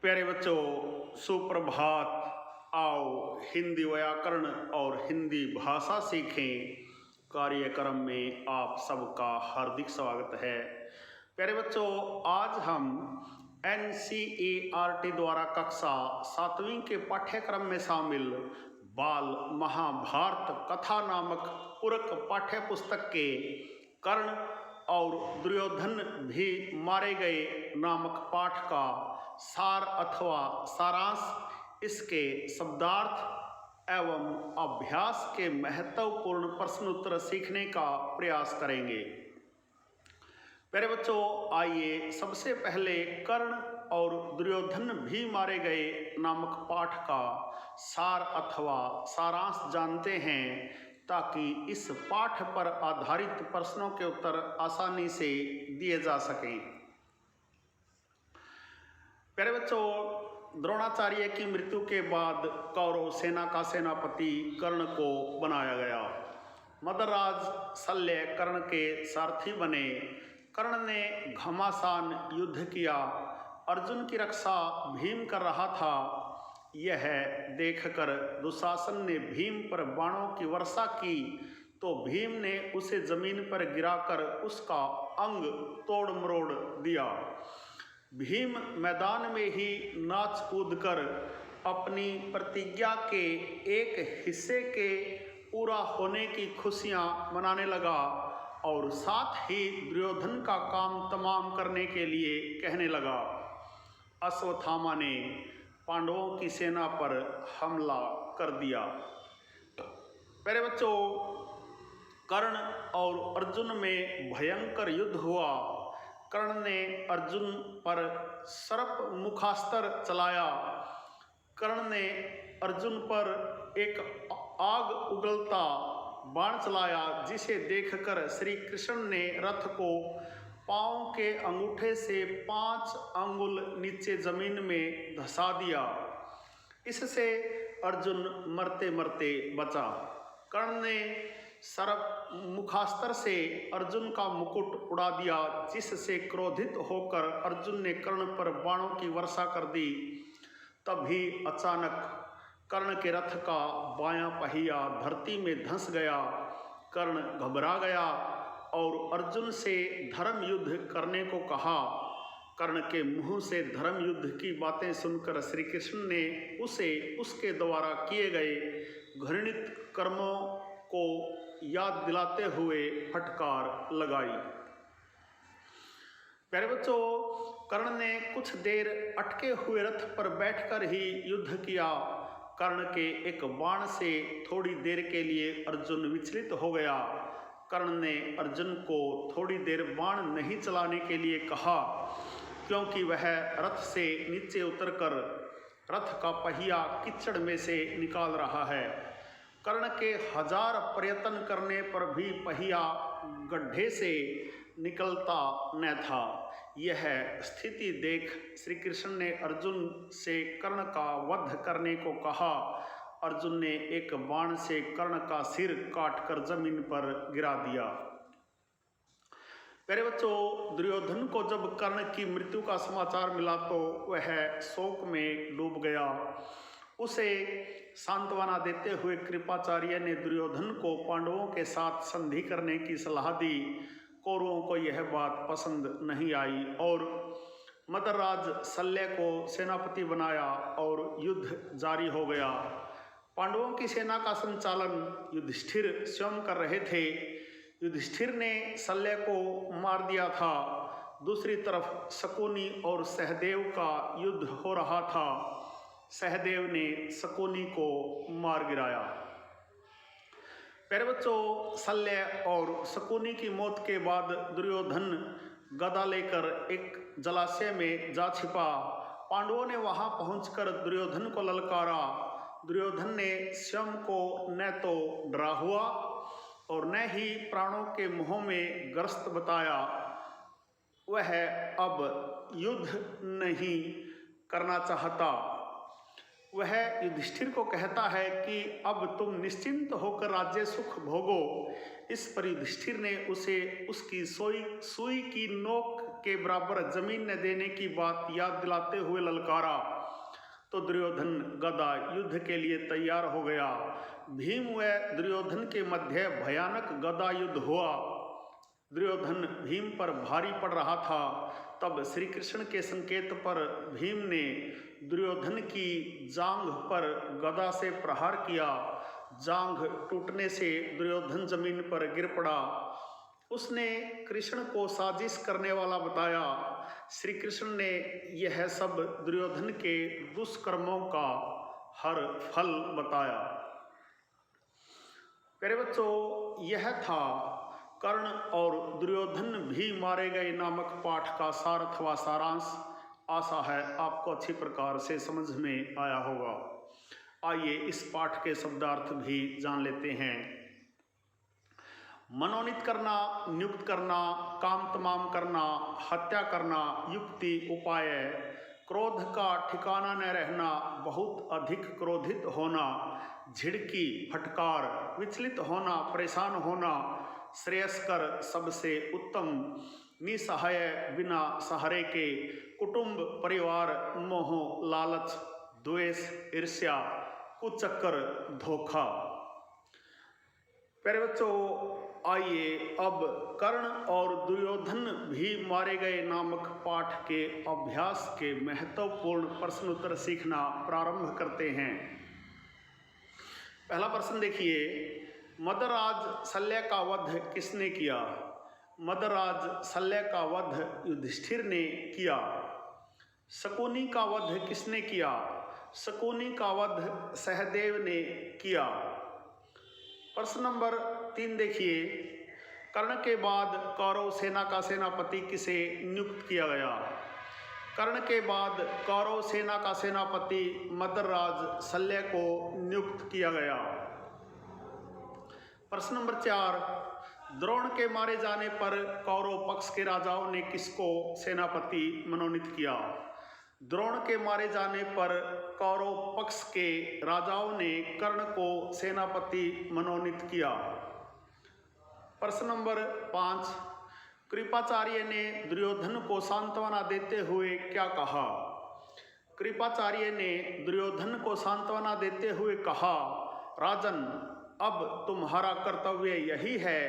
प्यारे बच्चों, सुप्रभात। आओ हिंदी व्याकरण और हिंदी भाषा सीखें कार्यक्रम में आप सबका हार्दिक स्वागत है। प्यारे बच्चों, आज हम NCERT द्वारा कक्षा 7वीं के पाठ्यक्रम में शामिल बाल महाभारत कथा नामक पूरक पाठ्य पुस्तक के कर्ण और दुर्योधन भी मारे गए नामक पाठ का सार अथवा सारांश, इसके शब्दार्थ एवं अभ्यास के महत्वपूर्ण प्रश्न उत्तर सीखने का प्रयास करेंगे। प्यारे बच्चों, आइए सबसे पहले कर्ण और दुर्योधन भी मारे गए नामक पाठ का सार अथवा सारांश जानते हैं, ताकि इस पाठ पर आधारित प्रश्नों के उत्तर आसानी से दिए जा सकें। प्यारे बच्चों, द्रोणाचार्य की मृत्यु के बाद कौरव सेना का सेनापति कर्ण को बनाया गया। मदराज शल्य कर्ण के सारथी बने। कर्ण ने घमासान युद्ध किया। अर्जुन की रक्षा भीम कर रहा था। यह देखकर दुशासन ने भीम पर बाणों की वर्षा की तो भीम ने उसे जमीन पर गिराकर उसका अंग तोड़ मरोड़ दिया। भीम मैदान में ही नाच कूद कर अपनी प्रतिज्ञा के एक हिस्से के पूरा होने की खुशियां मनाने लगा और साथ ही दुर्योधन का काम तमाम करने के लिए कहने लगा। अश्वत्थामा ने पांडवों की सेना पर हमला कर दिया। प्यारे बच्चों, कर्ण और अर्जुन में भयंकर युद्ध हुआ। कर्ण ने अर्जुन पर सर्प मुखास्त्र चलाया। कर्ण ने अर्जुन पर एक आग उगलता बाण चलाया, जिसे देखकर श्री कृष्ण ने रथ को पांव के अंगूठे से 5 अंगुल नीचे जमीन में धंसा दिया। इससे अर्जुन मरते मरते बचा। कर्ण ने सर्प मुखास्त्र से अर्जुन का मुकुट उड़ा दिया, जिससे क्रोधित होकर अर्जुन ने कर्ण पर बाणों की वर्षा कर दी। तभी अचानक कर्ण के रथ का बायां पहिया धरती में धंस गया। कर्ण घबरा गया और अर्जुन से धर्म युद्ध करने को कहा। कर्ण के मुंह से धर्म युद्ध की बातें सुनकर श्री कृष्ण ने उसे उसके द्वारा किए गए घृणित कर्मों को याद दिलाते हुए फटकार लगाई। प्यारे बच्चों, कर्ण ने कुछ देर अटके हुए रथ पर बैठकर ही युद्ध किया। कर्ण के एक बाण से थोड़ी देर के लिए अर्जुन विचलित हो गया। कर्ण ने अर्जुन को थोड़ी देर बाण नहीं चलाने के लिए कहा, क्योंकि वह रथ से नीचे उतरकर रथ का पहिया कीचड़ में से निकाल रहा है। कर्ण के 1000 प्रयत्न करने पर भी पहिया गड्ढे से निकलता न था। यह स्थिति देख श्री कृष्ण ने अर्जुन से कर्ण का वध करने को कहा। अर्जुन ने एक बाण से कर्ण का सिर काटकर जमीन पर गिरा दिया। प्यारे बच्चों, दुर्योधन को जब कर्ण की मृत्यु का समाचार मिला तो वह शोक में डूब गया। उसे सांत्वना देते हुए कृपाचार्य ने दुर्योधन को पांडवों के साथ संधि करने की सलाह दी। कौरवों को यह बात पसंद नहीं आई और मदराज शल्य को सेनापति बनाया और युद्ध जारी हो गया। पांडवों की सेना का संचालन युधिष्ठिर स्वयं कर रहे थे। युधिष्ठिर ने शल्य को मार दिया था। दूसरी तरफ शकुनी और सहदेव का युद्ध हो रहा था। सहदेव ने शकुनी को मार गिराया। प्यारे बच्चों, शल्य और शकुनी की मौत के बाद दुर्योधन गदा लेकर एक जलाशय में जा छिपा। पांडवों ने वहां पहुंचकर दुर्योधन को ललकारा। दुर्योधन ने स्वयं को न तो डरा हुआ और न ही प्राणों के मुँह में ग्रस्त बताया। वह अब युद्ध नहीं करना चाहता। वह युधिष्ठिर को कहता है कि अब तुम निश्चिंत होकर राज्य सुख भोगो। इस पर युधिष्ठिर ने उसे उसकी सुई की नोक के बराबर जमीन न देने की बात याद दिलाते हुए ललकारा तो दुर्योधन गदा युद्ध के लिए तैयार हो गया। भीम व दुर्योधन के मध्य भयानक गदा युद्ध हुआ। दुर्योधन भीम पर भारी पड़ रहा था। तब श्री कृष्ण के संकेत पर भीम ने दुर्योधन की जांघ पर गदा से प्रहार किया। जांघ टूटने से दुर्योधन जमीन पर गिर पड़ा। उसने कृष्ण को साजिश करने वाला बताया। श्री कृष्ण ने यह सब दुर्योधन के दुष्कर्मों का हर फल बताया। प्यारे बच्चों, यह था कर्ण और दुर्योधन भी मारे गए नामक पाठ का सार अथवा सारांश। आशा है आपको अच्छी प्रकार से समझ में आया होगा। आइए इस पाठ के शब्दार्थ भी जान लेते हैं। मनोनीत करना, नियुक्त करना, काम तमाम करना, हत्या करना, युक्ति, उपाय, क्रोध का ठिकाना न रहना, बहुत अधिक क्रोधित होना, झिड़की, फटकार, विचलित होना, परेशान होना, श्रेयस्कर, सबसे उत्तम, निसहाय, बिना सहारे के, कुटुंब, परिवार, मोह, लालच, द्वेष, ईर्ष्या, कुचक्कर, धोखा। प्यारे बच्चों, आइए अब कर्ण और दुर्योधन भी मारे गए नामक पाठ के अभ्यास के महत्वपूर्ण प्रश्न उत्तर सीखना प्रारंभ करते हैं। पहला प्रश्न देखिए, मदराज शल्य का वध किसने किया? मदराज शल्य का वध युधिष्ठिर ने किया। शकुनी का वध किसने किया? शकुनी का वध सहदेव ने किया। प्रश्न नंबर 3 देखिए, कर्ण के बाद कौरव सेना का सेनापति किसे नियुक्त किया गया? कर्ण के बाद कौरव सेना का सेनापति मदराज शल्य को नियुक्त किया गया। प्रश्न नंबर 4, द्रोण के मारे जाने पर कौरव पक्ष के राजाओं ने किसको सेनापति मनोनीत किया? द्रोण के मारे जाने पर कौरव पक्ष के राजाओं ने कर्ण को सेनापति मनोनीत किया। प्रश्न नंबर 5, कृपाचार्य ने दुर्योधन को सांत्वना देते हुए क्या कहा? कृपाचार्य ने दुर्योधन को सांत्वना देते हुए कहा, राजन, अब तुम्हारा कर्तव्य यही है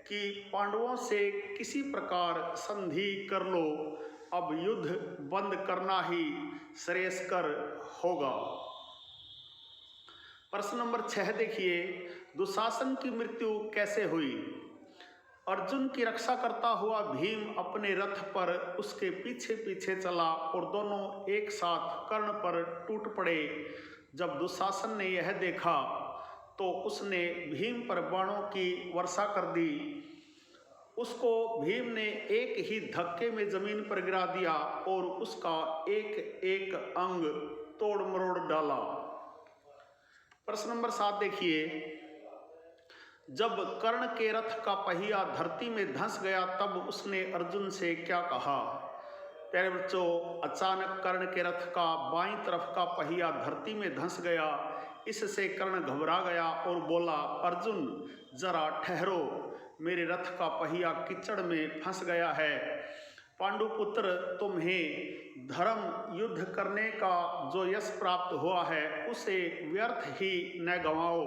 कि पांडवों से किसी प्रकार संधि कर लो। अब युद्ध बंद करना ही श्रेयस्कर होगा। प्रश्न नंबर 6 देखिए, दुशासन की मृत्यु कैसे हुई? अर्जुन की रक्षा करता हुआ भीम अपने रथ पर उसके पीछे पीछे चला और दोनों एक साथ कर्ण पर टूट पड़े। जब दुशासन ने यह देखा तो उसने भीम पर बाणों की वर्षा कर दी। उसको भीम ने एक ही धक्के में जमीन पर गिरा दिया और उसका एक एक अंग तोड़ मरोड़ डाला। प्रश्न नंबर 7 देखिए, जब कर्ण के रथ का पहिया धरती में धंस गया तब उसने अर्जुन से क्या कहा? प्यारे बच्चों, अचानक कर्ण के रथ का बाईं तरफ का पहिया धरती में धंस गया। इससे कर्ण घबरा गया और बोला, अर्जुन जरा ठहरो, मेरे रथ का पहिया कीचड़ में फंस गया है। पांडुपुत्र, तुम्हें धर्म युद्ध करने का जो यश प्राप्त हुआ है उसे व्यर्थ ही न गंवाओ।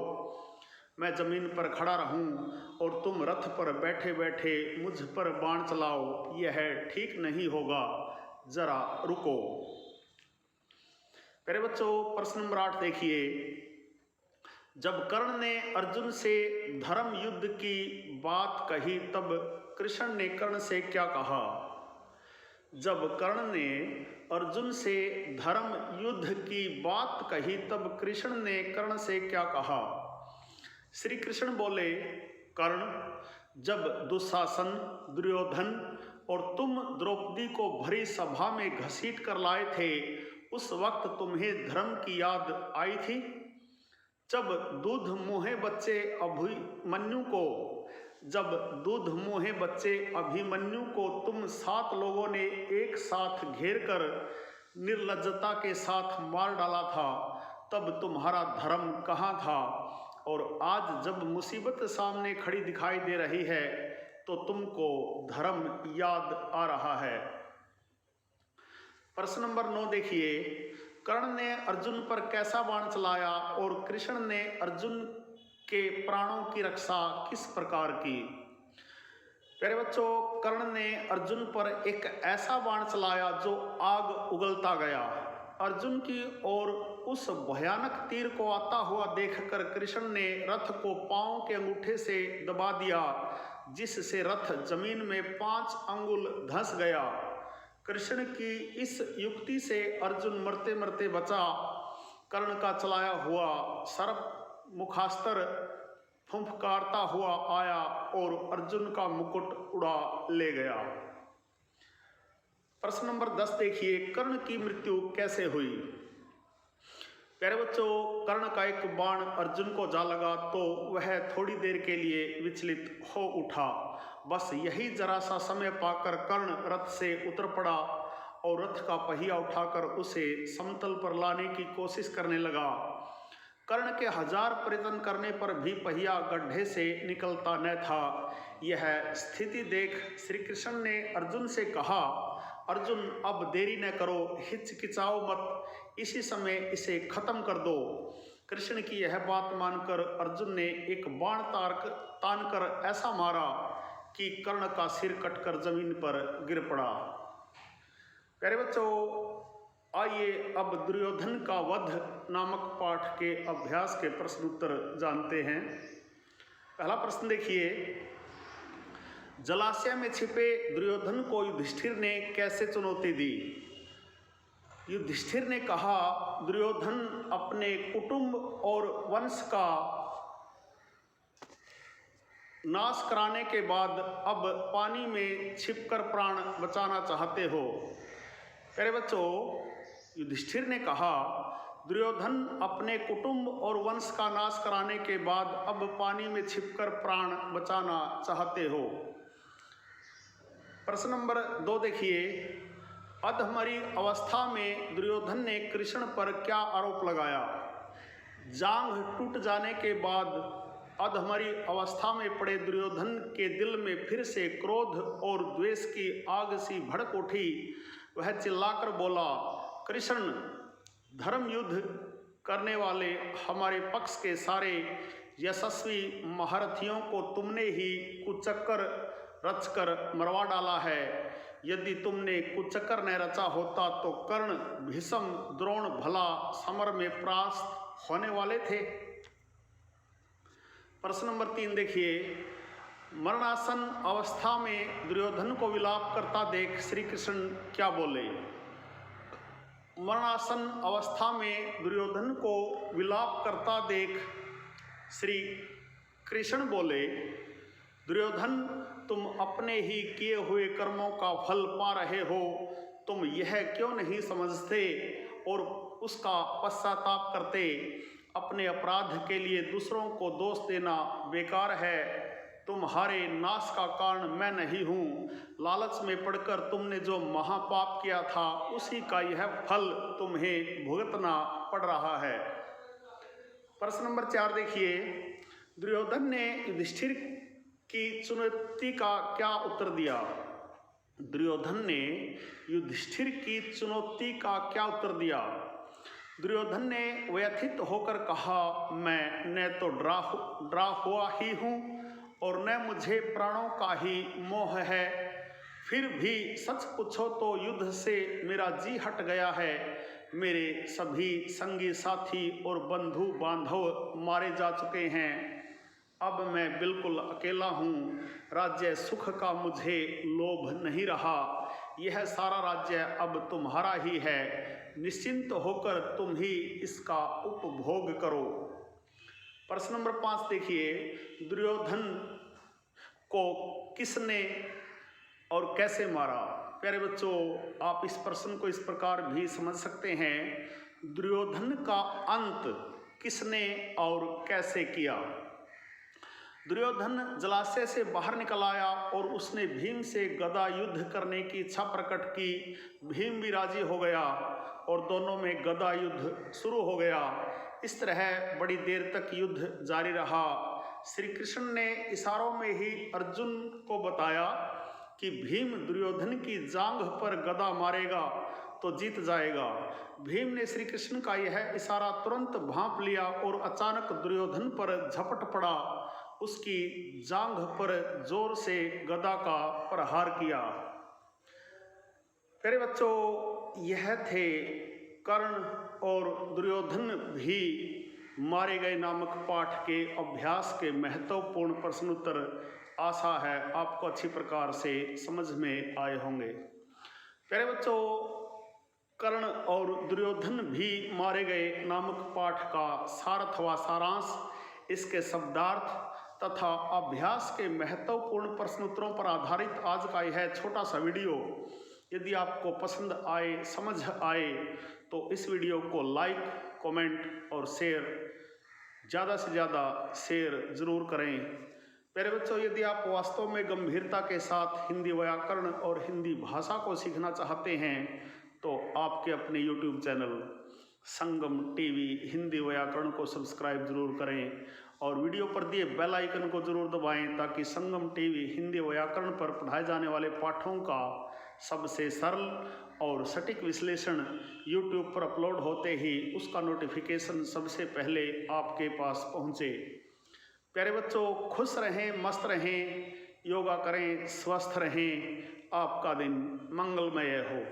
मैं जमीन पर खड़ा रहूं और तुम रथ पर बैठे बैठे मुझ पर बाण चलाओ, यह ठीक नहीं होगा, जरा रुको। प्यारे बच्चों, प्रश्न नंबर 8 देखिए, जब कर्ण ने अर्जुन से धर्म युद्ध की बात कही तब कृष्ण ने कर्ण से क्या कहा? जब कर्ण ने अर्जुन से धर्म युद्ध की बात कही तब कृष्ण ने कर्ण से क्या कहा? श्री कृष्ण बोले, कर्ण, जब दुशासन, दुर्योधन और तुम द्रौपदी को भरी सभा में घसीट कर लाए थे उस वक्त तुम्हें धर्म की याद आई थी? जब दूध मुँहे बच्चे अभिमन्यु को तुम 7 लोगों ने एक साथ घेर कर निर्लज्जता के साथ मार डाला था तब तुम्हारा धर्म कहाँ था? और आज जब मुसीबत सामने खड़ी दिखाई दे रही है तो तुमको धर्म याद आ रहा है। प्रश्न नंबर 9 देखिए, कर्ण ने अर्जुन पर कैसा बाण चलाया और कृष्ण ने अर्जुन के प्राणों की रक्षा किस प्रकार की। प्यारे बच्चों, कर्ण ने अर्जुन पर एक ऐसा बाण चलाया जो आग उगलता गया। अर्जुन की ओर उस भयानक तीर को आता हुआ देखकर कृष्ण ने रथ को पांव के अंगूठे से दबा दिया, जिससे रथ जमीन में 5 अंगुल धंस गया। कृष्ण की इस युक्ति से अर्जुन मरते मरते बचा। कर्ण का चलाया हुआ सर्प मुखास्त्र फुंफकारता हुआ आया और अर्जुन का मुकुट उड़ा ले गया। प्रश्न नंबर 10 देखिए, कर्ण की मृत्यु कैसे हुई। प्यारे बच्चों, कर्ण का एक बाण अर्जुन को जा लगा तो वह थोड़ी देर के लिए विचलित हो उठा। बस यही जरा सा समय पाकर कर्ण रथ से उतर पड़ा और रथ का पहिया उठाकर उसे समतल पर लाने की कोशिश करने लगा। कर्ण के 1000 प्रयत्न करने पर भी पहिया गड्ढे से निकलता न था। यह स्थिति देख श्री कृष्ण ने अर्जुन से कहा, अर्जुन अब देरी न करो, हिचकिचाओ मत, इसी समय इसे खत्म कर दो। कृष्ण की यह बात मानकर अर्जुन ने एक बाण तानकर ऐसा मारा कि कर्ण का सिर कटकर जमीन पर गिर पड़ा। प्यारे बच्चों, आइए अब दुर्योधन का वध नामक पाठ के अभ्यास के प्रश्न उत्तर जानते हैं। पहला प्रश्न देखिए, जलाशय में छिपे दुर्योधन को युधिष्ठिर ने कैसे चुनौती दी। युधिष्ठिर ने कहा, दुर्योधन अपने कुटुंब और वंश का नाश कराने के बाद अब पानी में छिपकर प्राण बचाना चाहते हो। प्यारे बच्चों, युधिष्ठिर ने कहा, दुर्योधन अपने कुटुंब और वंश का नाश कराने के बाद अब पानी में छिपकर प्राण बचाना चाहते हो। प्रश्न नंबर 2 देखिए, अधमरी अवस्था में दुर्योधन ने कृष्ण पर क्या आरोप लगाया। जांघ टूट जाने के बाद अधमरी अवस्था में पड़े दुर्योधन के दिल में फिर से क्रोध और द्वेष की आग सी भड़क उठी। वह चिल्लाकर बोला, कृष्ण, धर्म युद्ध करने वाले हमारे पक्ष के सारे यशस्वी महारथियों को तुमने ही कुचक्कर रचकर मरवा डाला है। यदि तुमने कुचक्कर न रचा होता तो कर्ण, भीष्म, द्रोण भला समर में परास्त होने वाले थे। प्रश्न नंबर 3 देखिए, मरणासन अवस्था में दुर्योधन को विलाप करता देख श्री कृष्ण क्या बोले। मरणासन अवस्था में दुर्योधन को विलाप करता देख श्री कृष्ण बोले, दुर्योधन, तुम अपने ही किए हुए कर्मों का फल पा रहे हो। तुम यह क्यों नहीं समझते और उसका पश्चाताप करते। अपने अपराध के लिए दूसरों को दोष देना बेकार है। तुम्हारे नाश का कारण मैं नहीं हूँ। लालच में पड़कर तुमने जो महापाप किया था उसी का यह फल तुम्हें भुगतना पड़ रहा है। प्रश्न नंबर 4 देखिए, दुर्योधन ने युधिष्ठिर की चुनौती का क्या उत्तर दिया। दुर्योधन ने युधिष्ठिर की चुनौती का क्या उत्तर दिया। दुर्योधन ने व्यथित होकर कहा, मैं न तो डरा हुआ ही हूँ और न मुझे प्राणों का ही मोह है। फिर भी सच पूछो तो युद्ध से मेरा जी हट गया है। मेरे सभी संगी साथी और बंधु बांधव मारे जा चुके हैं। अब मैं बिल्कुल अकेला हूँ। राज्य सुख का मुझे लोभ नहीं रहा। यह सारा राज्य अब तुम्हारा ही है। निश्चिंत होकर तुम ही इसका उपभोग करो। प्रश्न नंबर 5 देखिए, दुर्योधन को किसने और कैसे मारा। प्यारे बच्चों, आप इस प्रश्न को इस प्रकार भी समझ सकते हैं, दुर्योधन का अंत किसने और कैसे किया। दुर्योधन जलाशय से बाहर निकल आया और उसने भीम से गदा युद्ध करने की इच्छा प्रकट की। भीम भी राजी हो गया और दोनों में गदा युद्ध शुरू हो गया। इस तरह बड़ी देर तक युद्ध जारी रहा। श्री कृष्ण ने इशारों में ही अर्जुन को बताया कि भीम दुर्योधन की जांघ पर गदा मारेगा तो जीत जाएगा। भीम ने श्री कृष्ण का यह इशारा तुरंत भांप लिया और अचानक दुर्योधन पर झपट पड़ा, उसकी जांघ पर जोर से गदा का प्रहार किया। प्यारे बच्चों, यह थे कर्ण और दुर्योधन भी मारे गए नामक पाठ के अभ्यास के महत्वपूर्ण प्रश्नोत्तर। आशा है आपको अच्छी प्रकार से समझ में आए होंगे। प्यारे बच्चों, कर्ण और दुर्योधन भी मारे गए नामक पाठ का सार अथवा सारांश, इसके शब्दार्थ तथा अभ्यास के महत्वपूर्ण प्रश्नोत्तरों पर आधारित आज का यह छोटा सा वीडियो यदि आपको पसंद आए, समझ आए, तो इस वीडियो को लाइक, कमेंट और शेयर, ज़्यादा से ज़्यादा शेयर ज़रूर करें। प्यारे बच्चों, यदि आप वास्तव में गंभीरता के साथ हिंदी व्याकरण और हिंदी भाषा को सीखना चाहते हैं तो आपके अपने YouTube चैनल संगम टीवी हिंदी व्याकरण को सब्सक्राइब जरूर करें और वीडियो पर दिए बेल आइकन को जरूर दबाएं ताकि संगम टीवी हिंदी व्याकरण पर पढ़ाए जाने वाले पाठों का सबसे सरल और सटीक विश्लेषण YouTube पर अपलोड होते ही उसका नोटिफिकेशन सबसे पहले आपके पास पहुंचे। प्यारे बच्चों, खुश रहें, मस्त रहें, योगा करें, स्वस्थ रहें, आपका दिन मंगलमय हो।